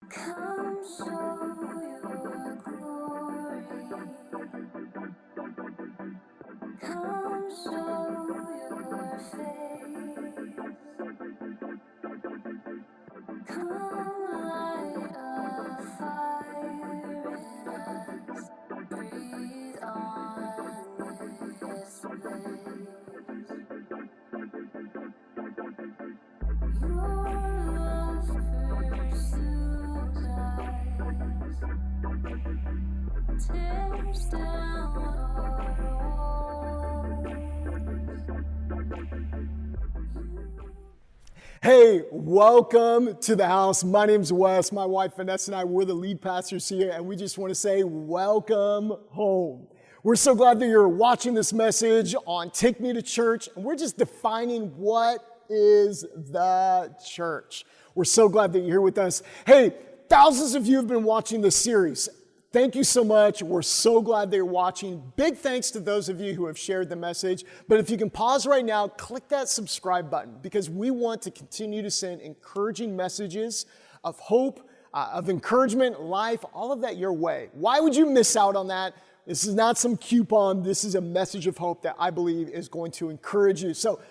Come show your glory. Come show your face. Come light a fire in us. Breathe on this place. Your love pursues us, tears down our walls. Hey, welcome to the house. My name's Wes. My wife Vanessa and I, we're the lead pastors here, and we just want to say welcome home. We're so glad that you're watching this message on Take Me to Church, and we're just defining what is the church. We're so glad that you're here with us. Hey, thousands of you have been watching this series. Thank you so much. We're so glad that you're watching. Big thanks to those of you who have shared the message. But if you can pause right now, click that subscribe button because we want to continue to send encouraging messages of hope, of encouragement, life, all of that your way. Why would you miss out on that? This is not some coupon. This is a message of hope that I believe is going to encourage you. So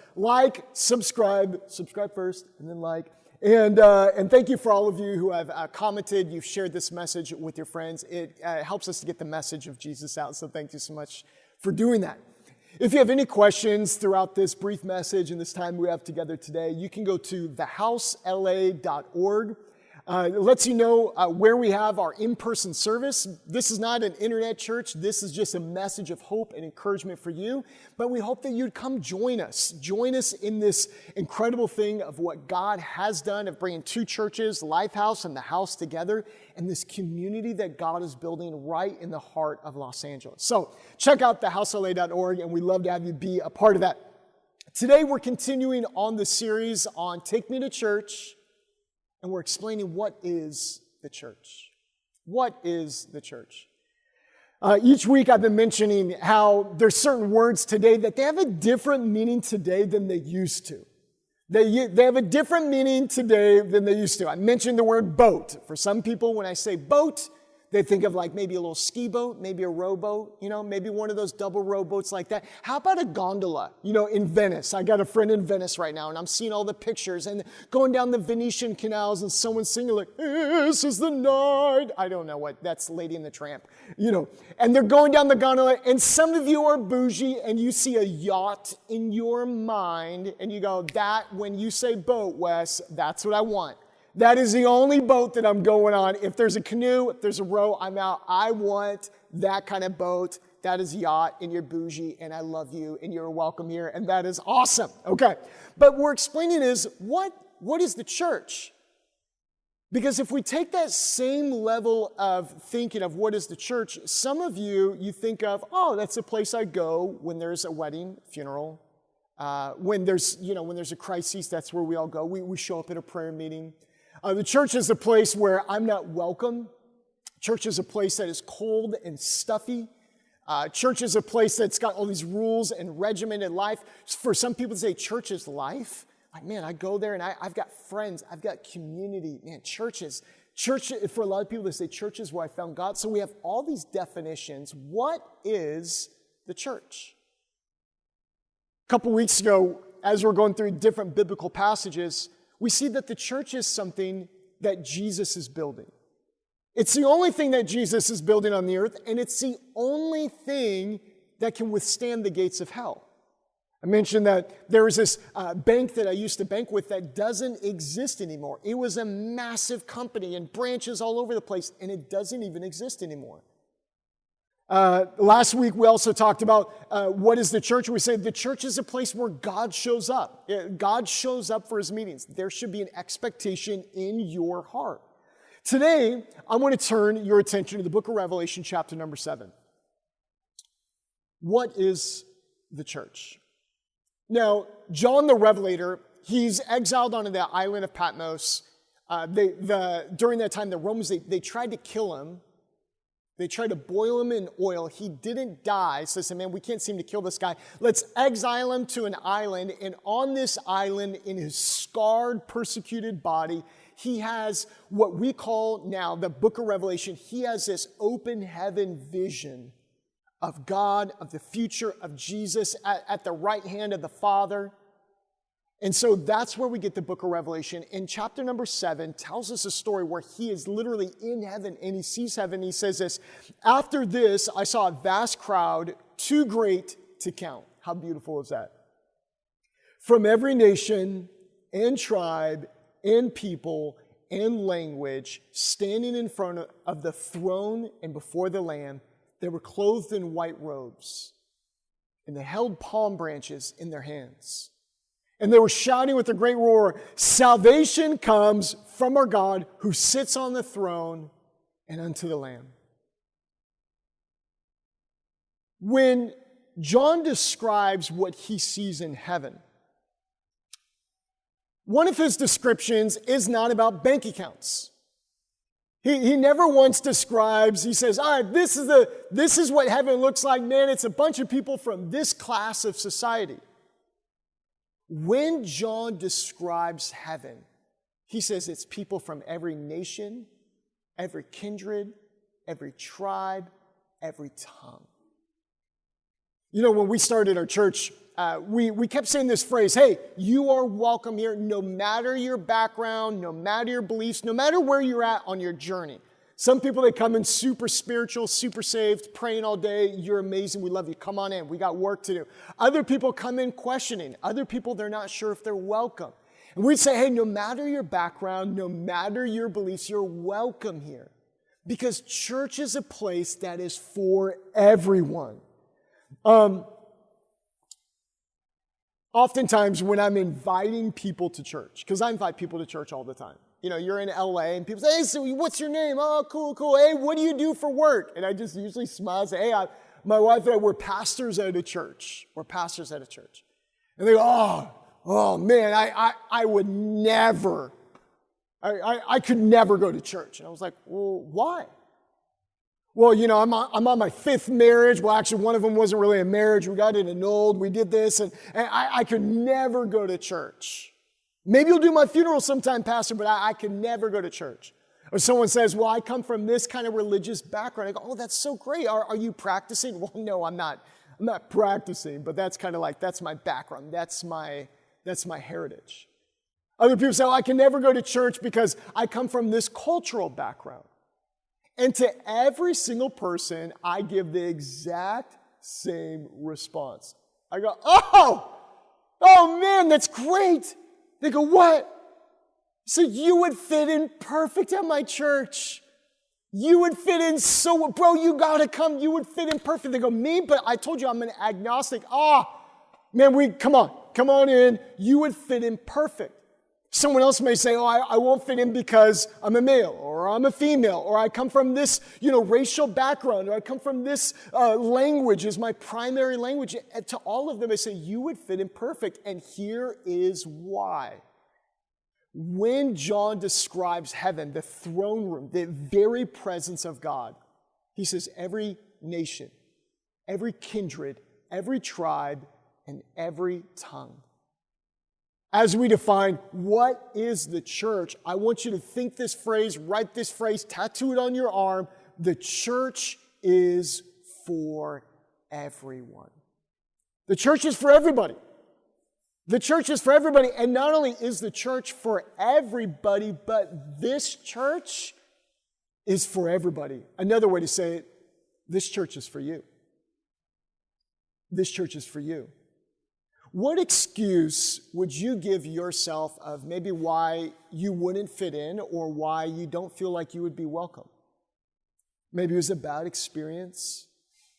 subscribe first and then like. And thank you for all of you who have commented. You've shared this message with your friends. It helps us to get the message of Jesus out. So thank you so much for doing that. If you have any questions throughout this brief message and this time we have together today, you can go to thehousela.org. It lets you know where we have our in-person service. This is not an internet church. This is just a message of hope and encouragement for you. But we hope that you'd come join us. Join us in this incredible thing of what God has done of bringing two churches, Lifehouse and the House together, and this community that God is building right in the heart of Los Angeles. So check out thehousela.org, and we'd love to have you be a part of that. Today we're continuing on the series on Take Me to Church. And we're explaining what is the church. What is the church? Each week I've been mentioning how there's certain words today that they have a different meaning today than they used to. They have a different meaning today than they used to. I mentioned the word boat. For some people, when I say boat, they think of like maybe a little ski boat, maybe a rowboat, maybe one of those double rowboats like that. How about a gondola, in Venice? I got a friend in Venice right now, and I'm seeing all the pictures and going down the Venetian canals and someone singing like, "This is the night." I don't know what, that's Lady and the Tramp, And they're going down the gondola, and some of you are bougie, and you see a yacht in your mind, and you go, when you say boat, Wes, that's what I want. That is the only boat that I'm going on. If there's a canoe, if there's a row, I'm out. I want that kind of boat. That is yacht, and you're bougie, and I love you, and you're welcome here, and that is awesome. Okay, but what we're explaining is what is the church? Because if we take that same level of thinking of what is the church, some of you think of, that's a place I go when there's a wedding, funeral, when there's a crisis, that's where we all go. We show up at a prayer meeting. The church is a place where I'm not welcome. Church is a place that is cold and stuffy. Church is a place that's got all these rules and regimented life. For some people to say church is life. Like, man, I go there and I've got friends. I've got community. Man, church, for a lot of people, they say church is where I found God. So we have all these definitions. What is the church? A couple weeks ago, as we're going through different biblical passages, we see that the church is something that Jesus is building. It's the only thing that Jesus is building on the earth, and it's the only thing that can withstand the gates of hell. I mentioned that there was this bank that I used to bank with that doesn't exist anymore. It was a massive company and branches all over the place, and it doesn't even exist anymore. Last week, we also talked about what is the church. We said the church is a place where God shows up. God shows up for his meetings. There should be an expectation in your heart. Today, I want to turn your attention to the book of Revelation, chapter number 7. What is the church? Now, John the Revelator, he's exiled onto the island of Patmos. During that time, the Romans, they tried to kill him. They tried to boil him in oil. He didn't die. So they said, man, we can't seem to kill this guy. Let's exile him to an island. And on this island, in his scarred, persecuted body, he has what we call now the book of Revelation. He has this open heaven vision of God, of the future, of Jesus at the right hand of the Father. And so that's where we get the book of Revelation. And chapter number 7 tells us a story where he is literally in heaven and he sees heaven. He says this, "After this, I saw a vast crowd, too great to count." How beautiful is that? "From every nation and tribe and people and language, standing in front of the throne and before the Lamb, they were clothed in white robes, and they held palm branches in their hands. And they were shouting with a great roar, 'Salvation comes from our God who sits on the throne and unto the Lamb.'" When John describes what he sees in heaven, one of his descriptions is not about bank accounts. He never once describes, he says, "All right, this is what heaven looks like, man. It's a bunch of people from this class of society." When John describes heaven, he says it's people from every nation, every kindred, every tribe, every tongue. You know, when we started our church, we kept saying this phrase, "Hey, you are welcome here no matter your background, no matter your beliefs, no matter where you're at on your journey." Some people, they come in super spiritual, super saved, praying all day. You're amazing. We love you. Come on in. We got work to do. Other people come in questioning. Other people, they're not sure if they're welcome. And we'd say, hey, no matter your background, no matter your beliefs, you're welcome here. Because church is a place that is for everyone. Oftentimes when I'm inviting people to church, because I invite people to church all the time. You know, you're in LA and people say, "Hey, so what's your name?" "Oh, cool. Hey, what do you do for work?" And I just usually smile and say, "Hey, my wife and I, we're pastors at a church. We're pastors at a church." And they go, oh man, I would never, I could never go to church. And I was like, well, why? "Well, you know, I'm on my 5th marriage." Well, actually, one of them wasn't really a marriage. We got it annulled. We did this, and I could never go to church. "Maybe you'll do my funeral sometime, Pastor, but I could never go to church." Or someone says, "Well, I come from this kind of religious background." I go, "Oh, that's so great. Are you practicing?" "Well, no, I'm not. I'm not practicing, but that's kind of like, that's my background. That's my heritage." Other people say, "Oh, I can never go to church because I come from this cultural background." And to every single person, I give the exact same response. I go, oh man, that's great." They go, "What?" "So you would fit in perfect at my church. You would fit in so, bro, you gotta come. You would fit in perfect." They go, "Me? But I told you I'm an agnostic." Man, come on in. You would fit in perfect. Someone else may say, "Oh, I won't fit in because I'm a male, or I'm a female, or I come from this, racial background, or I come from this language is my primary language." And to all of them, I say, you would fit in perfect. And here is why. When John describes heaven, the throne room, the very presence of God, he says every nation, every kindred, every tribe, and every tongue. As we define what is the church, I want you to think this phrase, write this phrase, tattoo it on your arm. The church is for everyone. The church is for everybody. The church is for everybody. And not only is the church for everybody, but this church is for everybody. Another way to say it, this church is for you. This church is for you. What excuse would you give yourself of maybe why you wouldn't fit in or why you don't feel like you would be welcome? Maybe it was a bad experience.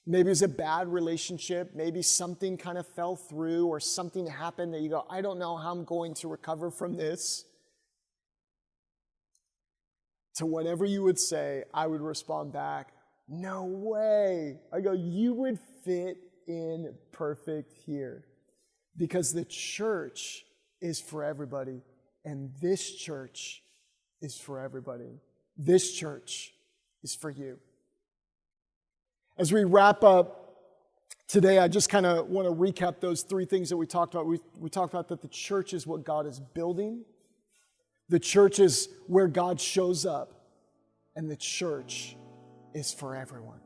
Maybe it was a bad relationship. Maybe something kind of fell through or something happened that you go, I don't know how I'm going to recover from this. To whatever you would say, I would respond back, no way. I go, you would fit in perfect here. Because the church is for everybody, and this church is for everybody. This church is for you. As we wrap up today, I just kind of want to recap those three things that we talked about. We talked about that the church is what God is building, The church is where God shows up, and the church is for everyone.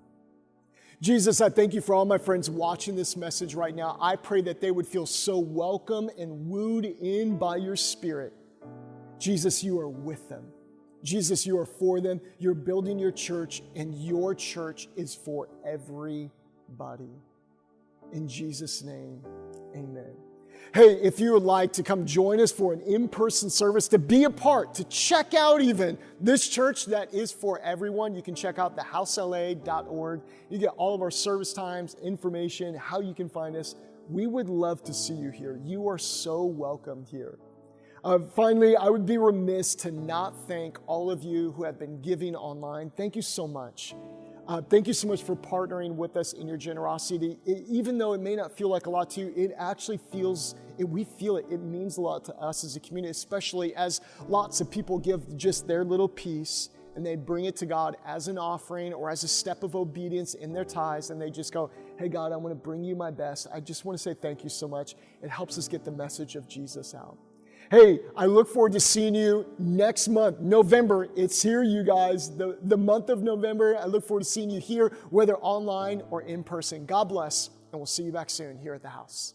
Jesus, I thank you for all my friends watching this message right now. I pray that they would feel so welcome and wooed in by your Spirit. Jesus, you are with them. Jesus, you are for them. You're building your church, and your church is for everybody. In Jesus' name, amen. Hey, if you would like to come join us for an in-person service, to be a part, to check out even this church that is for everyone, you can check out thehousela.org. You get all of our service times, information, how you can find us. We would love to see you here. You are so welcome here. Finally, I would be remiss to not thank all of you who have been giving online. Thank you so much. Thank you so much for partnering with us in your generosity. Even though it may not feel like a lot to you, it actually feels, we feel it. It means a lot to us as a community, especially as lots of people give just their little piece and they bring it to God as an offering or as a step of obedience in their tithes, and they just go, hey God, I want to bring you my best. I just want to say thank you so much. It helps us get the message of Jesus out. Hey, I look forward to seeing you next month, November. It's here, you guys, the month of November. I look forward to seeing you here, whether online or in person. God bless, and we'll see you back soon here at the house.